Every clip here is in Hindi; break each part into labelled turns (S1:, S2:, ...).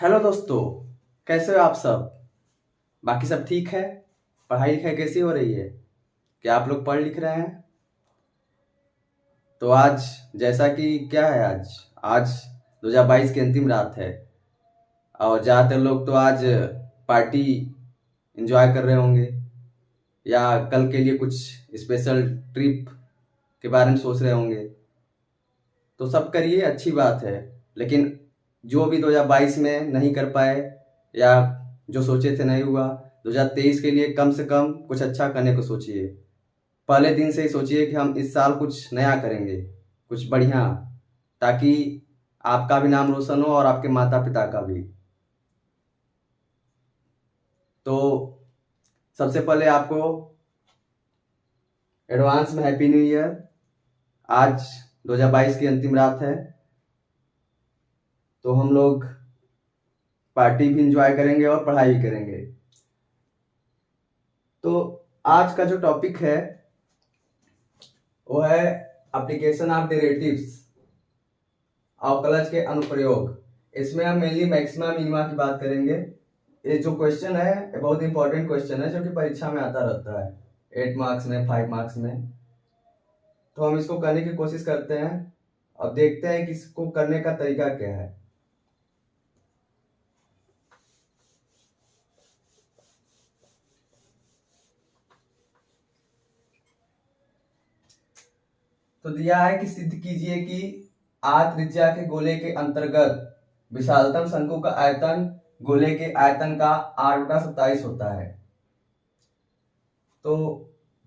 S1: हेलो दोस्तों, कैसे हो आप सब। बाकी सब ठीक है। पढ़ाई लिखाई कैसी हो रही है। क्या आप लोग पढ़ लिख रहे हैं। तो आज जैसा कि क्या है, आज आज 2022 की अंतिम रात है और ज़्यादातर लोग तो आज पार्टी एंजॉय कर रहे होंगे या कल के लिए कुछ स्पेशल ट्रिप के बारे में सोच रहे होंगे। तो सब करिए, अच्छी बात है। लेकिन जो भी 2022 में नहीं कर पाए या जो सोचे थे नहीं हुआ, 2023 के लिए कम से कम कुछ अच्छा करने को सोचिए। पहले दिन से ही सोचिए कि हम इस साल कुछ नया करेंगे, कुछ बढ़िया, ताकि आपका भी नाम रोशन हो और आपके माता पिता का भी। तो सबसे पहले आपको एडवांस में हैप्पी न्यू ईयर। आज 2022 की अंतिम रात है, तो हम लोग पार्टी भी इंजॉय करेंगे और पढ़ाई भी करेंगे। तो आज का जो टॉपिक है वो है एप्लीकेशन ऑफ डेरिवेटिव्स, अवकलज के अनुप्रयोग। इसमें हम मेनली मैक्सिमा मिनिमा की बात करेंगे। ये जो क्वेश्चन है ये बहुत इंपॉर्टेंट क्वेश्चन है, जो कि परीक्षा में आता रहता है 8 मार्क्स में, 5 मार्क्स में। तो हम इसको करने की कोशिश करते हैं और देखते हैं कि इसको करने का तरीका क्या है। तो दिया है कि सिद्ध कीजिए कि आर त्रिज्या के गोले के अंतर्गत विशालतम शंकु का आयतन गोले के आयतन का 8/27 होता है। तो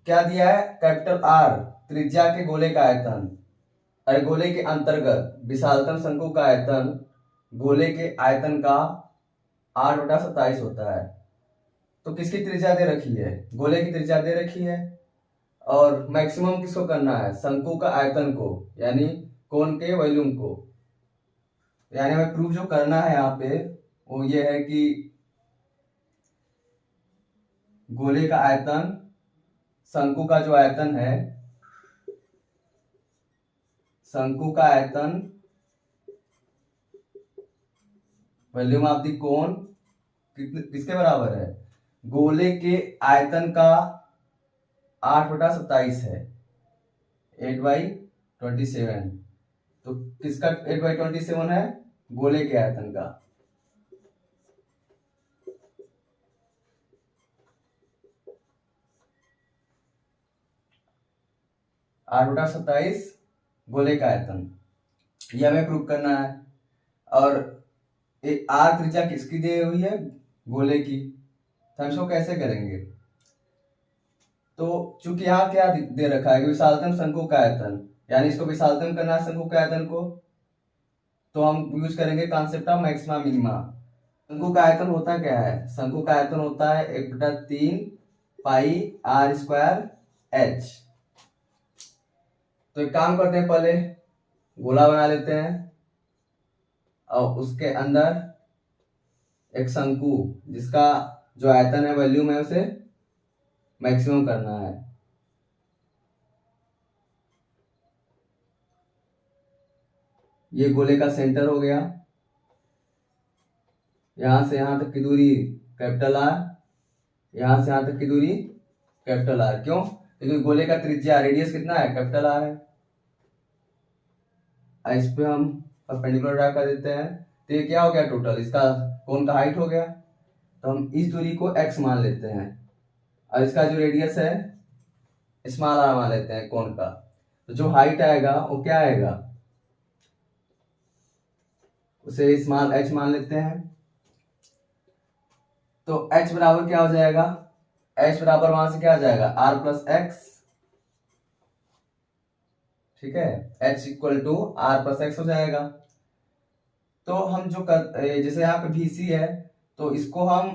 S1: क्या दिया है, कैपिटल आर त्रिज्या के गोले का आयतन, अरे गोले के अंतर्गत विशालतम शंकु का आयतन गोले के आयतन का 8/27 होता है। तो किसकी त्रिज्या दे रखी है, गोले की त्रिज्या दे रखी है। और मैक्सिमम किसको करना है, शंकु का आयतन को, यानी कोण के वॉल्यूम को। यानी हमें प्रूफ जो करना है यहाँ पे वो ये है कि गोले का आयतन शंकु का जो आयतन है, शंकु का आयतन वॉल्यूम ऑफ द कोन किसके बराबर है, गोले के आयतन का 8/27 है, 8/27। तो किसका 8/27 है, गोले के आयतन का। आठ बटा 27 गोले का आयतन, ये हमें प्रूव करना है। और आर त्रिज्या किसकी दी हुई है, गोले की। तो हम इसको कैसे करेंगे। तो चूंकि यहाँ क्या दे रखा है कि विशालतम शंकु का आयतन, यानी इसको विशालतम करना है शंकु के आयतन को, तो हम यूज करेंगे कॉन्सेप्ट ऑफ मैक्सिमा मिनिमा। शंकु का आयतन होता क्या है, शंकु का आयतन होता है 1/3 पाई r² h। तो एक काम करते हैं, पहले गोला बना लेते हैं और उसके अंदर एक शंकु जिसका जो आयतन है वॉल्यूम है उसे मैक्सिमम करना है। ये गोले का सेंटर हो गया, यहां से यहां तक की दूरी कैपिटल आर, यहां से यहां तक की दूरी कैपिटल आर। क्यों, क्योंकि गोले का त्रिज्या रेडियस कितना है, कैपिटल आर है। इस पे हम परपेंडिकुलर ड्रा कर देते हैं। तो ये क्या हो गया, टोटल इसका कोण का हाइट हो गया। तो हम इस दूरी को x मान लेते हैं और इसका जो रेडियस है स्मॉल r मान लेते हैं कोण का। तो जो हाइट आएगा वो क्या आएगा, उसे स्मॉल h मान लेते हैं। तो h बराबर क्या हो जाएगा, h बराबर वहां से क्या आ जाएगा, r+x। ठीक है, h = r+x हो जाएगा। तो हम जो जैसे यहाँ पे VC है, तो इसको हम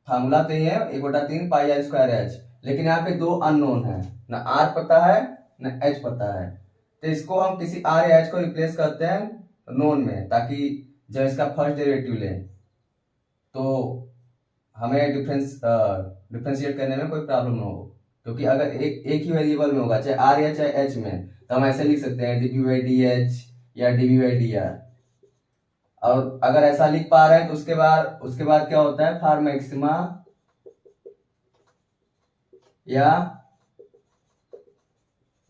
S1: फार्मूला तो ये है 1/3 पाई r²h, लेकिन यहाँ पे दो अननोन है, ना r पता है ना h पता है। तो इसको हम किसी r या h को रिप्लेस करते हैं नोन में, ताकि जब इसका फर्स्ट डेरिवेटिव लें तो हमें डिफरेंशिएट करने में कोई प्रॉब्लम ना हो। क्योंकि अगर एक ही वेरिएबल में होगा, चाहे r या चाहे h में, तो हम ऐसे लिख सकते हैं dp/dh या dv/dr। और अगर ऐसा लिख पा रहे हैं तो उसके बाद क्या होता है, फॉर मैक्सिमा या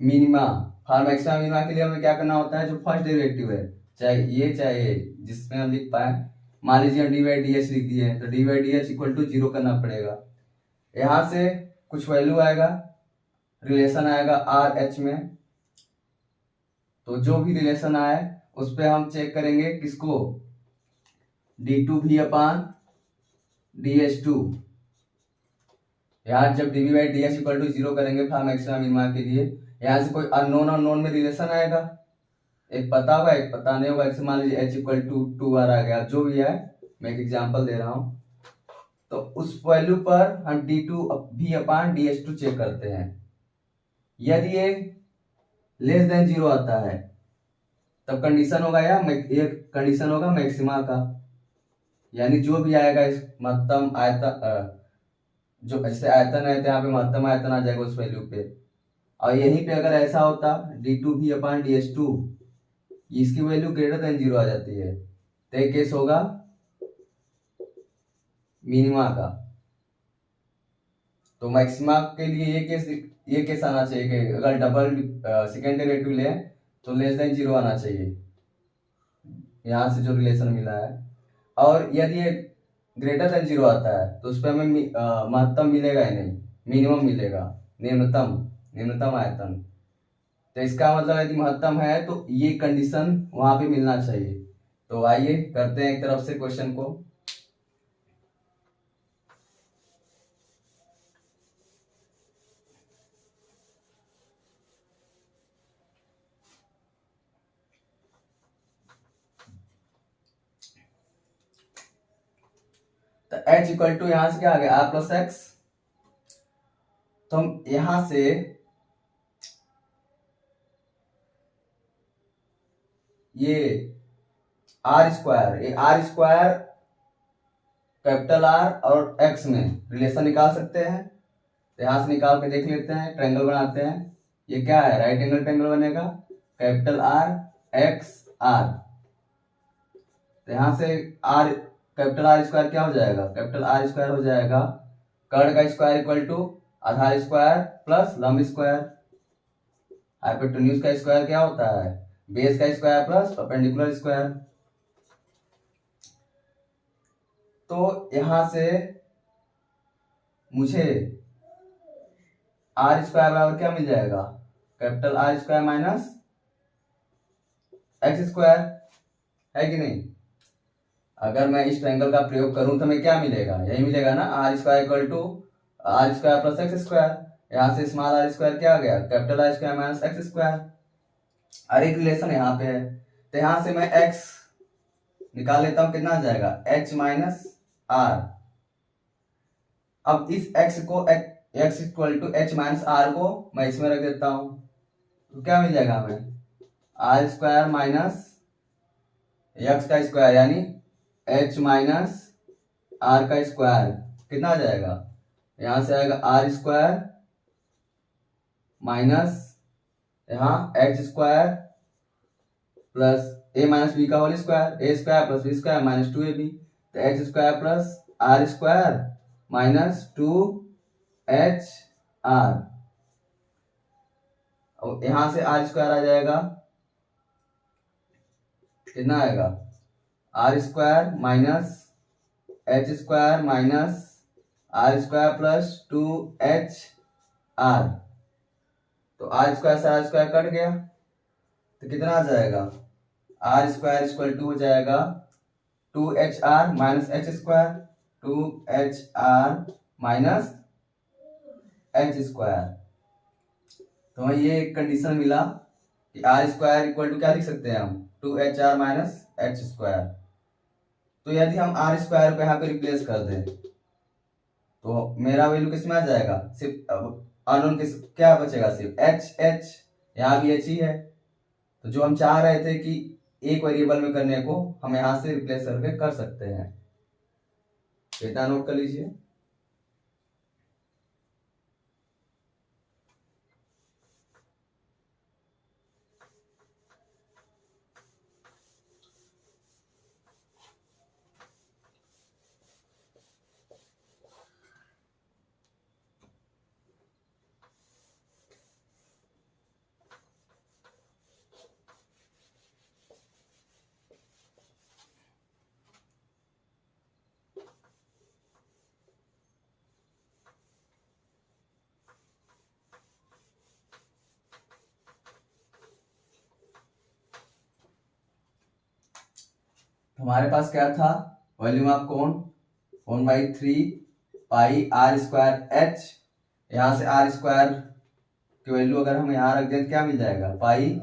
S1: मिनिमा। फॉर मैक्सिमा मिनिमा के लिए हमें क्या करना होता है, जो फर्स्ट डेरिवेटिव है, चाहे ये जिसमें हम लिख पाए, मान लीजिए हम डी बाई डी एच लिख दिए तो D by D H equal to 0 करना पड़ेगा। यहां से कुछ वैल्यू आएगा, रिलेशन आएगा आर एच में, तो जो भी रिलेशन आए उस पर हम चेक करेंगे किसको, d2v अपान ds2। यहाँ जब dv by ds equal to 0 करेंगे फॉर मैक्सिमा मिनिमा के लिए, यहाँ से कोई अननोन में रिलेशन आएगा, एक पता होगा एक पता नहीं होगा। जैसे मान लीजिए h इक्वल टू 2r आ गया, जो भी है, मैं एक एग्जांपल दे रहा हूँ। तो उस वैल्यू पर हम d2v अपान ds2 चेक करते हैं। यदि ये लेस देन 0 आता है तब कंडीशन होगा ये कंडीशन होगा मैक्सिमा का, यानी जो भी आएगा इस महत्तम आयतन, जो जैसे आयतन है तो यहाँ पे महत्तम आयतन आ जाएगा उस वैल्यू पे। और यहीं पे अगर ऐसा होता d2v अपान ds2, इसकी वैल्यू ग्रेटर देन 0 आ जाती है, तो एक केस होगा मिनिमा का। तो मैक्सिमा के लिए ये केस आना चाहिए कि अगर डबल सेकेंड डेरिवेटिव ले तो लेस देन 0 आना चाहिए, यहाँ से जो रिलेशन मिला है। और यदि ये ग्रेटर देन 0 आता है तो उस पर हमें महत्तम मिलेगा ही नहीं, मिनिमम मिलेगा, न्यूनतम आयतन। तो इसका मतलब यदि महत्तम है तो ये कंडीशन वहां पे मिलना चाहिए। तो आइए करते हैं एक तरफ से क्वेश्चन को। तो h इक्वल टू यहां से क्या आ गया, r प्लस एक्स। तो हम यहां से ये आर स्क्वायर कैपिटल आर और एक्स में रिलेशन निकाल सकते हैं। तो यहां से निकाल के देख लेते हैं, ट्रायंगल बनाते हैं। ये क्या है, राइट एंगल ट्रायंगल बनेगा, कैपिटल आर एक्स आर। तो यहां से आर कैपिटल आर स्क्वायर क्या हो जाएगा, कैपिटल आर स्क्वायर हो जाएगा कर्ण का स्क्वायर इक्वल टू आधार स्क्वायर प्लस लंब स्क्वायर। हाइपोटेन्यूज का स्क्वायर क्या होता है, बेस का स्क्वायर प्लस परपेंडिकुलर स्क्वायर। तो यहां से मुझे आर स्क्वायर बराबर क्या मिल जाएगा, capital R square minus X square, है कि नहीं। अगर मैं इस ट्रायंगल का प्रयोग करूं तो मैं क्या मिलेगा, यही मिलेगा ना, R square equal to R square plus X square. यहां से स्मॉल आर स्क्वायर क्या आ गया, capital R square minus X square. और एक रिलेशन यहाँ पे है, तो यहां से मैं x निकाल लेता हूं, कितना आ जाएगा, h माइनस आर। अब इस x को x equal to H minus R को मैं इसमें रख देता हूं, तो क्या मिल जाएगा हमें, आर स्क्वायर माइनस एक्स का स्क्वायर यानी h माइनस आर का स्क्वायर कितना आ जाएगा, यहां से आएगा आर स्क्वायर माइनस यहाँ h square plus a minus b का whole square, a square plus b square minus 2ab। तो h square plus r square minus 2h r. और यहां से आर स्क्वायर आ जाएगा, कितना आएगा, r square minus H square minus r square plus 2h are. तो आर स्क्वायर से आर स्क्वायर कट गया तो कितना आ जाएगा, आर स्क्वायर इक्वल टू हो जाएगा 2HR minus H square, 2HR minus H square. तो हमें ये कंडीशन मिला कि आर स्क्वायर इक्वल टू क्या लिख सकते हैं हम, 2HR माइनस एच स्क्वायर। तो यदि हम आर स्क्वायर को यहाँ पे रिप्लेस कर दें तो मेरा वैल्यू किस में आ जाएगा, सिर्फ अननोन किस क्या बचेगा, सिर्फ एच, यहाँ भी एच ही है। तो जो हम चाह रहे थे कि एक वेरिएबल में करने को, हम यहां से रिप्लेस करके कर सकते हैं। बेटा नोट कर लीजिए। हमारे पास क्या था, volume of cone 1/3 pi R square H. यहाँ से आर स्क्वायर की वैल्यू अगर हम यहाँ रख दें तो क्या मिल जाएगा, pi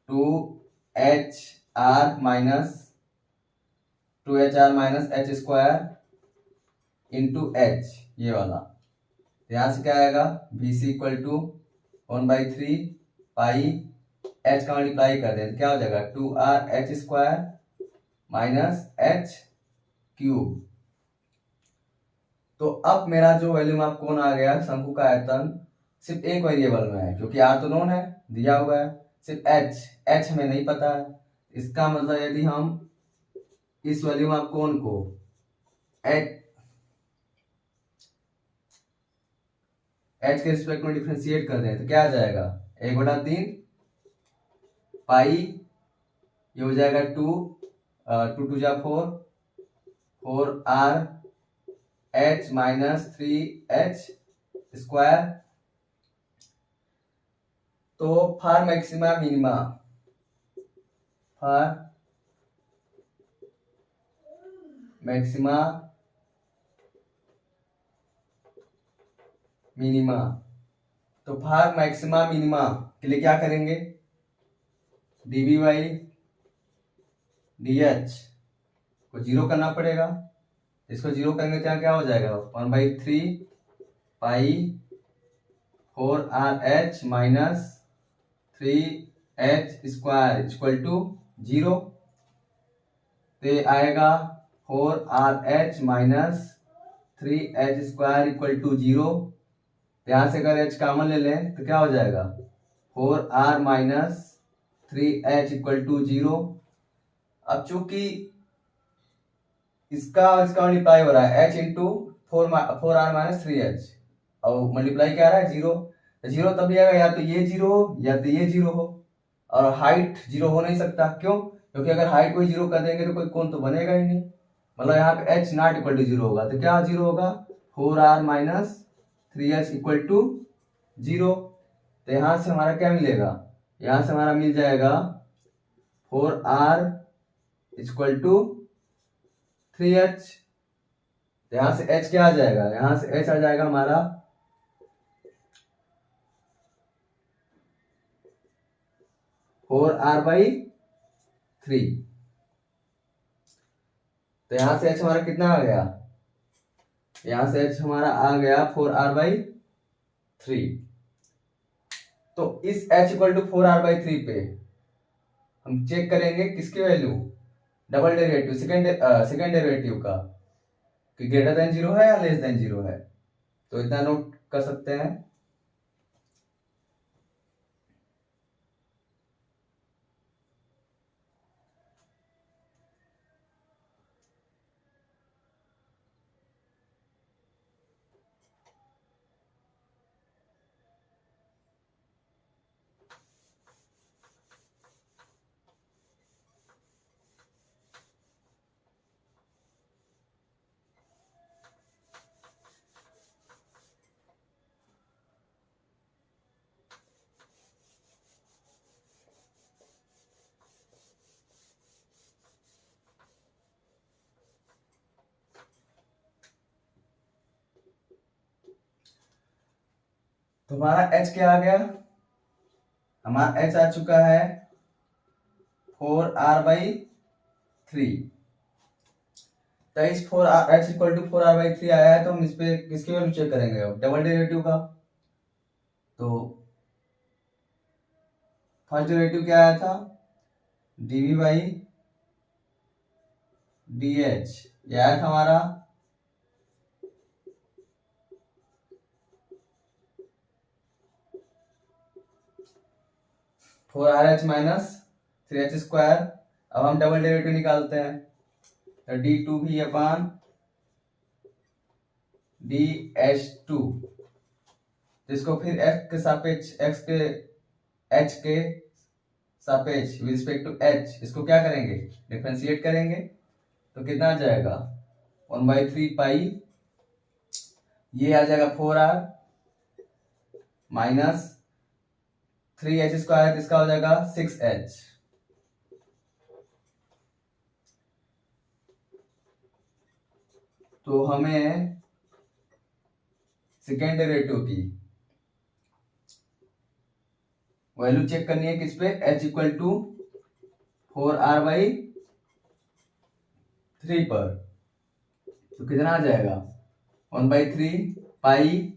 S1: 2HR minus 2HR minus H square into H, ये वाला। यहाँ से क्या आएगा, B C equal to 1/3 pi H का मल्टीप्लाई कर दें तो क्या हो जाएगा, 2RH square minus H cube. तो अब मेरा जो वैल्यूम ऑफ कोण आ गया, शंकु का आयतन सिर्फ एक वेरिएबल में है, क्योंकि आर तो नोन है, दिया हुआ है, सिर्फ एच हमें नहीं पता है। इसका मतलब यदि हम इस वैल्यूम ऑफ कोण को एच के रिस्पेक्ट में डिफरेंशिएट कर दें तो क्या आ जाएगा, 1/3 पाई, ये हो जाएगा 2 2 जा 4 R H minus 3H square. तो for maxima minima, for maxima minima, तो फॉर मैक्सिमा मिनिमा के लिए क्या करेंगे, dv बाई dh को जीरो करना पड़ेगा। इसको जीरो करेंगे क्या क्या हो जाएगा, 1/3 pi 4RH minus 3H square equal to 0। तो आएगा 4RH minus 3H square equal to 0। यहाँ से अगर h कॉमन ले लें तो क्या हो जाएगा, 4R minus 3H equal to 0। अब चूंकि इसका और इसका मल्टीप्लाई हो रहा है, h into 4R minus 3H, और मल्टीप्लाई क्या आ रहा है, 0। तो 0 तभी आएगा या तो ये 0 हो या तो ये 0 हो, और हाइट 0 हो नहीं सकता। क्यों, क्योंकि अगर हाइट कोई 0 कर देंगे तो कोई कोण तो बनेगा ही नहीं। मतलब यहाँ पे h नॉट इक्वल टू 0 होगा, तो क्या 0 होगा, 4R minus 3H equal to 0। तो यहाँ से हमारा क्या मिलेगा, यहाँ से हमारा मिल जाएगा 4R इक्वल टू 3H। यहां से h क्या आ जाएगा, यहां से h आ जाएगा हमारा 4R/3। तो यहां से h हमारा कितना आ गया, यहां से h हमारा आ गया 4R/3। तो इस h इक्वल टू 4R/3 पे हम चेक करेंगे किसकी value, double derivative, second derivative का, कि ग्रेटर देन 0 है या लेस देन 0 है। तो इतना नोट कर सकते हैं। तो हमारा h क्या आ गया, हमारा h आ चुका है 4R/3। तो इस 4h इक्वल टू 4R/3 आया है, तो हम इस पे किसकी वैल्यू चेक करेंगे, डबल डेरिवेटिव का। तो फर्स्ट डेरिवेटिव क्या आया था, dv बाई dh, यह आया था हमारा 4RH माइनस 3H स्क्वायर। अब हम डबल डेरिवेटिव निकालते हैं, तो d2v अपान dh2, इसको फिर x के सापेक्ष, h के सापेक्ष विद रिस्पेक्ट टू h, इसको क्या करेंगे, डिफरेंशिएट करेंगे। तो कितना आ जाएगा, 1/3 पाई, ये आ जाएगा 4R माइनस 3H स्क्वायर, इसका हो जाएगा 6H। तो हमें सेकेंड डेरिवेटिव की वैल्यू चेक करनी है किस पे, h इक्वल टू 4r/3 पर। तो कितना आ जाएगा 1/3 पाई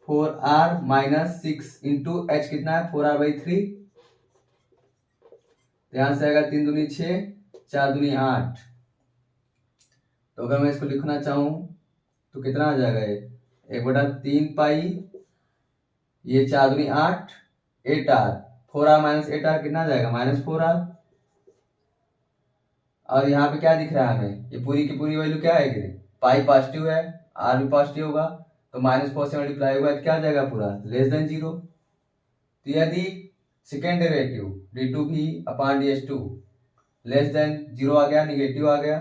S1: 4r माइनस 6 इंटू एच कितना है 4r/3। ध्यान से आएगा 3 दूनी 6 4 दूनी 8। तो अगर मैं इसको लिखना चाहूं तो कितना आ जाएगा ये 1/3 पाई ये 4 दूनी 8 8r 4r माइनस 8r कितना आ जाएगा -4r। और यहाँ पे क्या दिख रहा है हमें, ये पूरी की पूरी वैल्यू क्या है, पाई पॉजिटिव है आर भी पॉजिटिव होगा तो -4 से मल्टीप्लाई होगा तो क्या आ जाएगा पूरा <0। तो यदि सेकेंड डेरिवेटिव d2v/ds2 <0 आ गया, निगेटिव आ गया,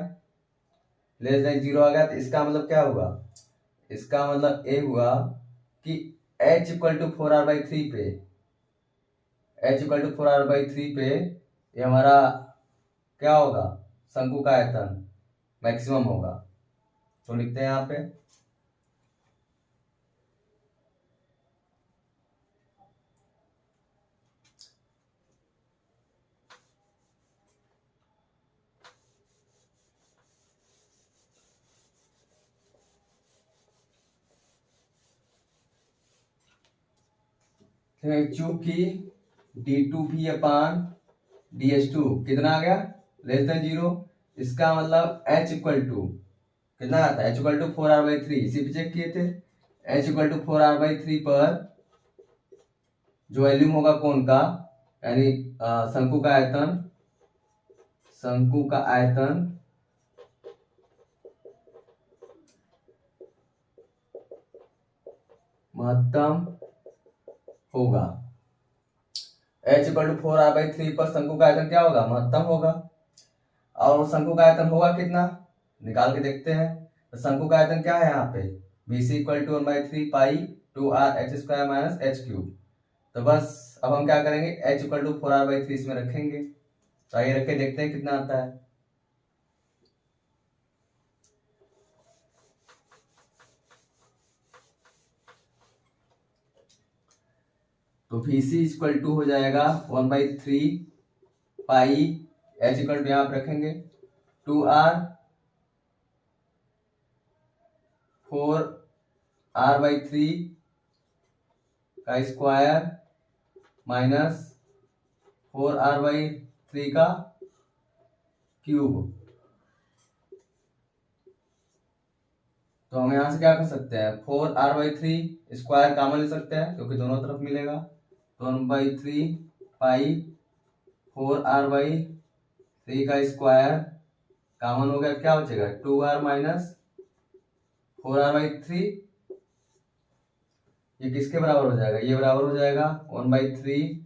S1: <0 आ गया, तो इसका मतलब क्या हुआ, इसका मतलब ये हुआ कि h इक्वल टू 4r/3 पे ये हमारा क्या होगा, शंकु का आयतन मैक्सिमम होगा। तो लिखते हैं यहाँ पे चूंकि d2v/ds2 कितना आ गया <0, इसका मतलब h इक्वल टू कितना आता है, h इक्वल टू 4r/3, इसी पे चेक किए थे। h इक्वल टू 4r/3 पर जो वैल्यूम होगा कौन का, यानी शंकु का आयतन महत्तम होगा। h इक्वल टू 4r/3 पर शंकु का आयतन क्या होगा, महत्तम होगा। और शंकु का आयतन होगा कितना, निकाल के देखते हैं। तो शंकु का आयतन क्या है यहाँ पे, BC equal to 1/3 pi 2r(h²- h³। तो बस अब हम क्या करेंगे, h इक्वल टू 4r/3 इसमें रखेंगे। तो आइए रख के देखते हैं कितना आता है। तो VC इक्वल टू हो जाएगा 1/3 पाई h इक्वल टू यहाँ पे रखेंगे 2r 4r/3 का स्क्वायर माइनस 4r/3 का क्यूब। तो हम यहाँ से क्या कर सकते हैं, 4r/3 स्क्वायर कॉमन ले सकते हैं क्योंकि दोनों तरफ मिलेगा। तो 1/3 पाई 4r/3 का स्क्वायर कॉमन हो गया, क्या बचेगा 2r माइनस 4r/3। ये किसके बराबर हो जाएगा, ये बराबर हो जाएगा 1/3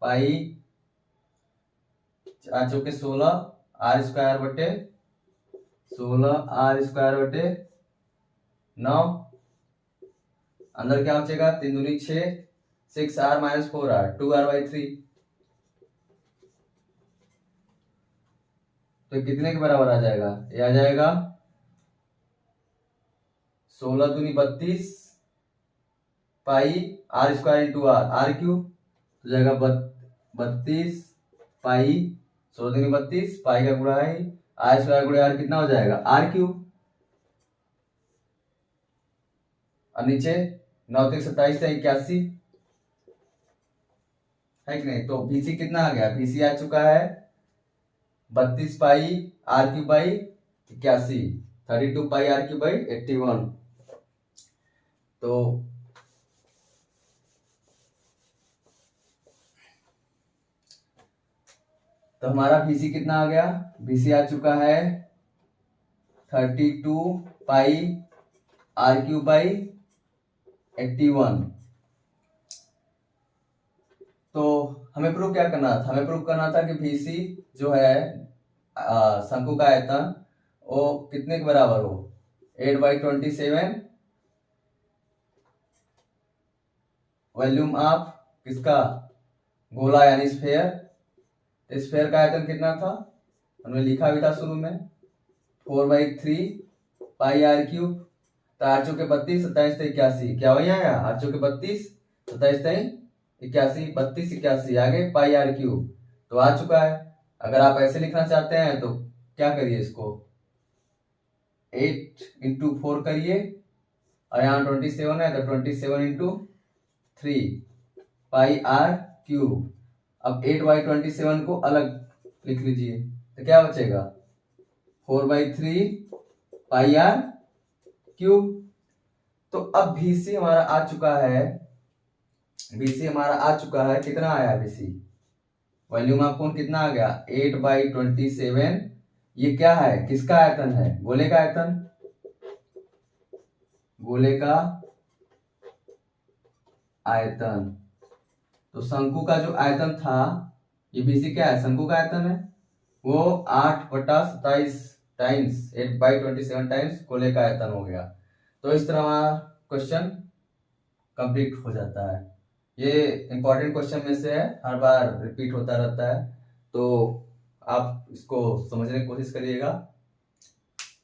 S1: पाई 4 चौके 16 r²/9। अंदर क्या बचेगा 3 दूनी 6 6r माइनस 4r 2r/3। तो कितने के बराबर आ जाएगा, ये आ जाएगा 16 दूनी 32 पाई r² इंटू r क्यूब। तो जाएगा 32 पाई 16 दूनी 32 पाई का गुणा है r² गुणा r कितना हो जाएगा r क्यूब। और नीचे 9 3 27 से 81 है कि नहीं। तो BC कितना आ गया, BC आ चुका है 32 पाई r³ by 81 32 pi r³ by 81। तो हमारा BC कितना आ गया, BC आ चुका है 32 पाई r³ बाई 81। तो हमें प्रूव क्या करना था, हमें प्रूव करना था कि BC जो है शंकु का आयतन वो कितने के बराबर हो, 8/27 वॉल्यूम ऑफ किसका, गोला यानी स्फेयर। स्फेयर का आयतन कितना था, हमने लिखा भी था शुरू में 4/3 पाई आर क्यूब। तो 8 चौके 32, 27 81, क्या वही आया? 8 चौके 32, 27 81, 32 81, आगे पाई आर क्यूब तो आ चुका है। अगर आप ऐसे लिखना चाहते हैं तो क्या करिए, इसको 8 इंटू 4 करिए, और यहाँ 27 है तो 27 इंटू 3 पाई आर क्यूब। अब 8/27 को अलग लिख लीजिए तो क्या बचेगा? 4/3 पाई आर क्यूब। तो अब बीसी हमारा आ चुका है, बीसी हमारा आ चुका है, कितना आया बीसी? वॉल्यूम आपको कितना आ गया? 8/27। ये क्या है, किसका आयतन है? गोले का आयतन, गोले का आयतन। तो शंकु का जो आयतन था, ये बीसी क्या है? शंकु का आयतन है, वो 8/27 टाइम्स 8/27 टाइम्स गोले का आयतन हो गया। तो इस तरह हमारा क्वेश्चन कंप्लीट हो जाता है। ये इंपॉर्टेंट क्वेश्चन में से है, हर बार रिपीट होता रहता है, तो आप इसको समझने की कोशिश करिएगा।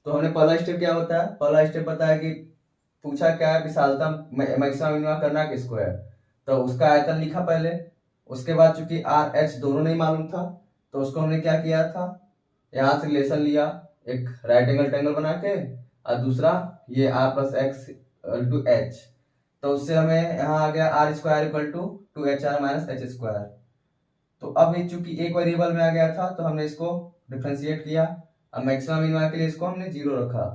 S1: तो हमने पहला स्टेप क्या होता है? पहला स्टेप पता है कि पूछा क्या है, विशालता मैक्सिमम मिनिमम करना किसको है, तो उसका आयतन लिखा पहले। उसके बाद चूंकि आर एच दोनों नहीं मालूम था, तो उसको हमने क्या किया था, यहाँ से रिलेशन लिया, एक राइट एंगल ट्रायंगल बना के, और दूसरा ये R plus X to H. तो उससे हमें यहाँ आ गया R square equal to 2HR minus H square. तो अब ये चूंकि एक वेरिएबल में आ गया था, तो हमने इसको डिफ्रेंशिएट किया। अब मैक्सिमम मिनिमम के लिए इसको हमने 0 रखा।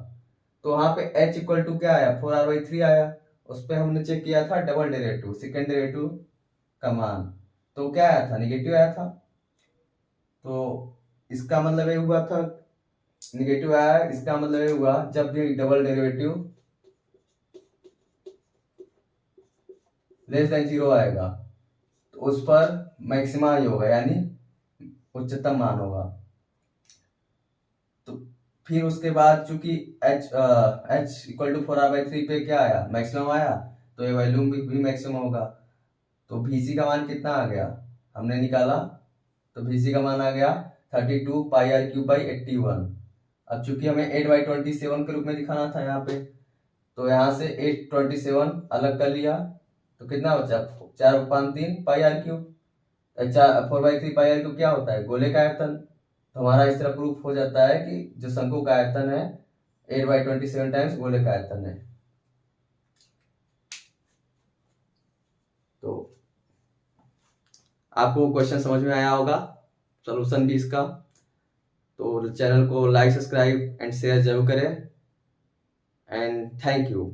S1: तो वहां पे h इक्वल टू क्या आया? 4r/3 आया। उस पर हमने चेक किया था डबल डेरिवेटिव, सेकेंड डेरिवेटिव का मान, तो क्या आया था? निगेटिव आया था। तो इसका मतलब ये हुआ था, निगेटिव आया, इसका मतलब ये हुआ जब भी डबल डेरिवेटिव लेस देन 0 आएगा तो उस पर मैक्सिमा ही होगा, यानी उच्चतम मान होगा। तो फिर उसके बाद चूंकि h इक्वल टू 4r/3 पे क्या आया? मैक्सिमम आया, तो ये वॉल्यूम भी मैक्सिमम होगा। तो VC का मान कितना आ गया? हमने निकाला, तो VC का मान आ गया 32 पाई आर क्यूब बाई 81। अब चूंकि हमें 8/27 के रूप में दिखाना था यहाँ पे, तो यहाँ से 8/27 अलग कर लिया, तो कितना बचा? 4/3 pi r cube. 4/3 pi r cube क्या होता है? गोले का आयतन। तो हमारा इस तरह प्रूफ हो जाता है कि जो शंकु का आयतन है 8/27 टाइम्स गोले का आयतन है। तो आपको क्वेश्चन समझ में आया होगा, सॉल्यूशन भी इसका। तो चैनल को लाइक, सब्सक्राइब एंड शेयर जरूर करें, एंड थैंक यू।